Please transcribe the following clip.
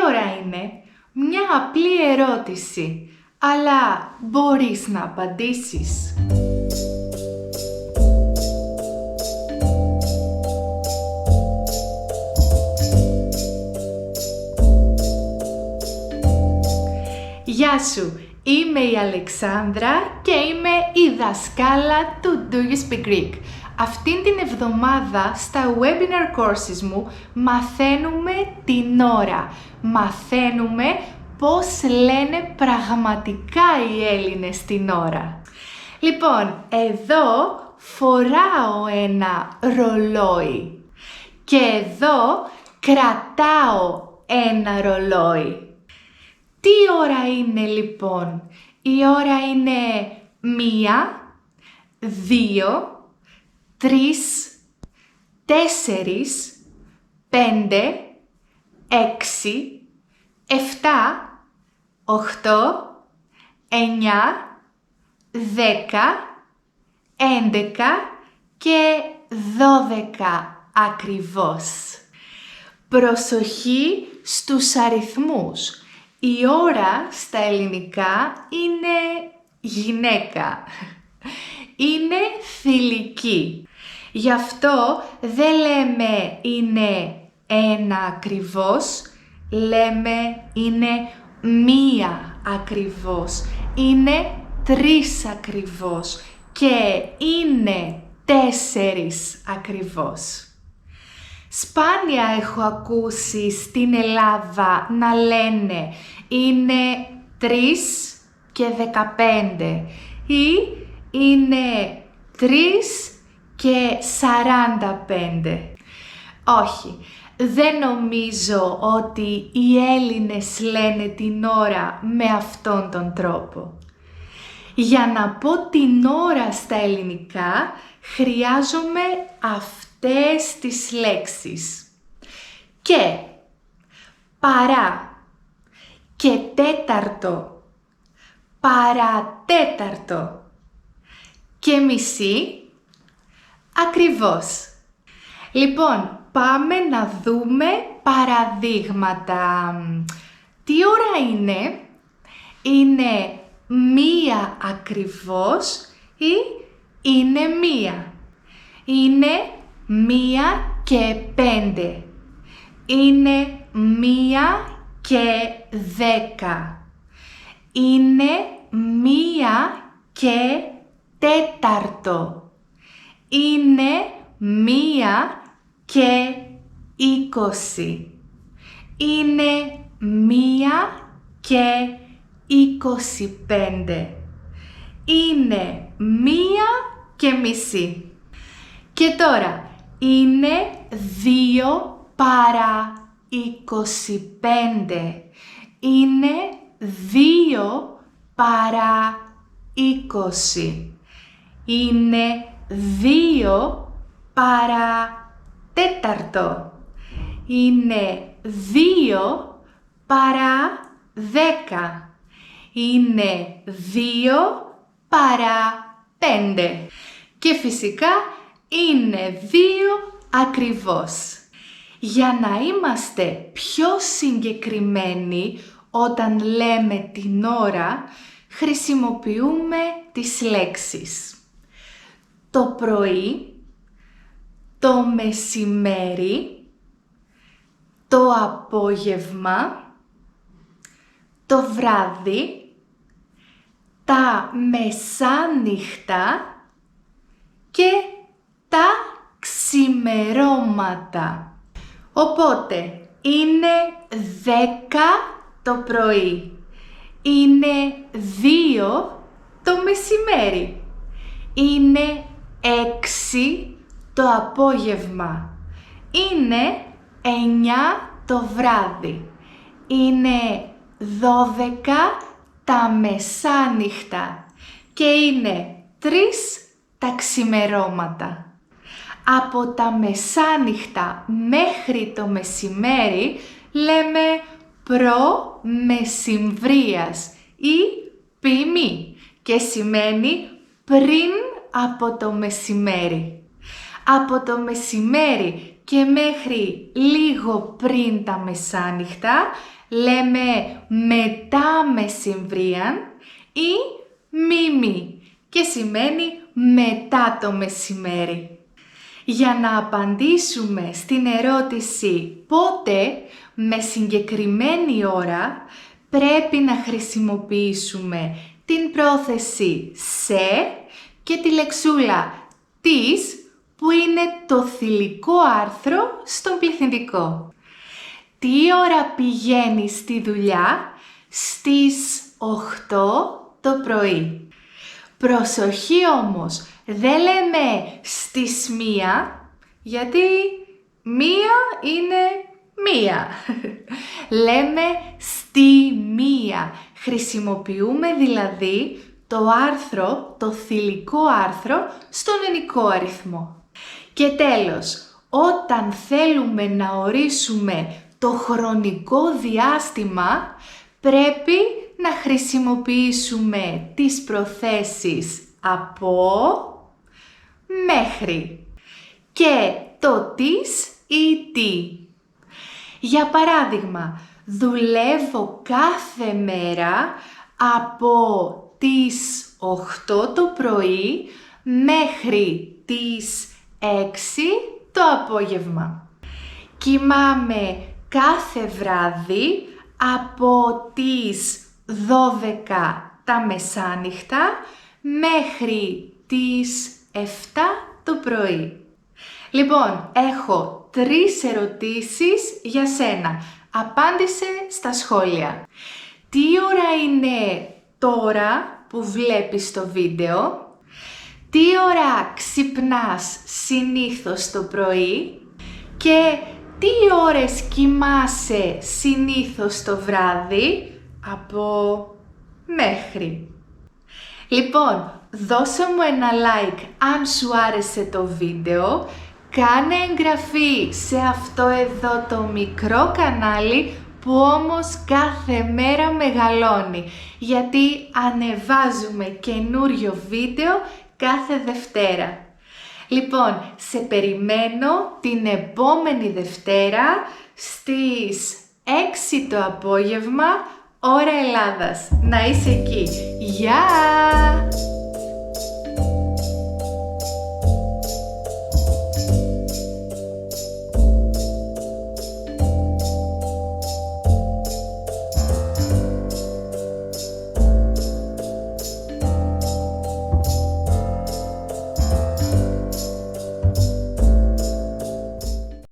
ώρα είναι? Μια απλή ερώτηση, αλλά μπορείς να απαντήσεις. Γεια σου, είμαι η Αλεξάνδρα και είμαι η δασκάλα του Do You Speak Greek. Αυτήν την εβδομάδα στα webinar courses μου μαθαίνουμε την ώρα. Μαθαίνουμε πώς λένε πραγματικά οι Έλληνες την ώρα. Λοιπόν, εδώ φοράω ένα ρολόι και εδώ κρατάω ένα ρολόι. Τι ώρα είναι λοιπόν? Η ώρα είναι 1, 2, 3, 4, 5, 6, 7, 8, 9, 10, 11 και 12 ακριβώς. Προσοχή στους αριθμούς. Η ώρα στα ελληνικά είναι γυναίκα. Είναι θηλυκή. Γι' αυτό δεν λέμε είναι 1 ακριβώς, λέμε είναι 1 ακριβώς, είναι 3 ακριβώς και είναι 4 ακριβώς. Σπάνια έχω ακούσει στην Ελλάδα να λένε είναι 3 και 15 ή είναι 3 και 45. Όχι, δεν νομίζω ότι οι Έλληνες λένε την ώρα με αυτόν τον τρόπο. Για να πω την ώρα στα ελληνικά χρειάζομαι αυτές τις λέξεις. Και, παρά, και τέταρτο, παρατέταρτο και μισή, ακριβώς. Λοιπόν, πάμε να δούμε παραδείγματα. Τι ώρα είναι? Είναι 1 ακριβώς ή είναι 1? Είναι 1 και 5. Είναι 1 και 10. Είναι 1 και τέταρτο. Είναι 1 και 20. Είναι 1 και 25. Είναι 1 και μισή. Και τώρα, είναι 2 παρά 25. Είναι 2 παρά 20. Είναι 2 παρά τέταρτο. Είναι 2 παρά 10. Είναι 2 παρά 5. Και φυσικά είναι 2 ακριβώς. Για να είμαστε πιο συγκεκριμένοι όταν λέμε την ώρα, χρησιμοποιούμε τις λέξεις το πρωί, το μεσημέρι, το απόγευμα, το βράδυ, τα μεσάνυχτα και τα ξημερώματα. Οπότε, είναι 10 το πρωί, είναι 2 το μεσημέρι, είναι 6 το απόγευμα, είναι 9 το βράδυ, είναι 12 τα μεσάνυχτα και είναι 3 τα ξημερώματα. Από τα μεσάνυχτα μέχρι το μεσημέρι λέμε προ-μεσημβρίας ή ποιμή και σημαίνει πριν από το μεσημέρι. Από το μεσημέρι και μέχρι λίγο πριν τα μεσάνυχτα λέμε μετά μεσημβρίαν ή μίμη και σημαίνει μετά το μεσημέρι. Για να απαντήσουμε στην ερώτηση πότε με συγκεκριμένη ώρα πρέπει να χρησιμοποιήσουμε την πρόθεση σε και τη λεξούλα της που είναι το θηλυκό άρθρο στον πληθυντικό. Τι ώρα πηγαίνεις στη δουλειά? Στις 8 το πρωί. Προσοχή όμως, δεν λέμε στις 1, γιατί 1 είναι 1. Λέμε στη 1. Χρησιμοποιούμε δηλαδή το άρθρο, το θηλυκό άρθρο, στον ενικό αριθμό. Και τέλος, όταν θέλουμε να ορίσουμε το χρονικό διάστημα, πρέπει να χρησιμοποιήσουμε τις προθέσεις από, μέχρι και το της ή τι. Για παράδειγμα, δουλεύω κάθε μέρα από τις 8 το πρωί μέχρι τις 6 το απόγευμα. Κοιμάμαι κάθε βράδυ από τις 12 τα μεσάνυχτα μέχρι τις 7 το πρωί. Λοιπόν, έχω 3 ερωτήσεις για σένα. Απάντησε στα σχόλια. Τι ώρα είναι τώρα που βλέπεις το βίντεο? Τι ώρα ξυπνάς συνήθως το πρωί? Και τι ώρες κοιμάσαι συνήθως το βράδυ? Από μέχρι. Λοιπόν, δώσε μου ένα like αν σου άρεσε το βίντεο. Κάνε εγγραφή σε αυτό εδώ το μικρό κανάλι που όμως κάθε μέρα μεγαλώνει, γιατί ανεβάζουμε καινούριο βίντεο κάθε Δευτέρα. Λοιπόν, σε περιμένω την επόμενη Δευτέρα στις 6 το απόγευμα, ώρα Ελλάδας. Να είσαι εκεί. Γεια!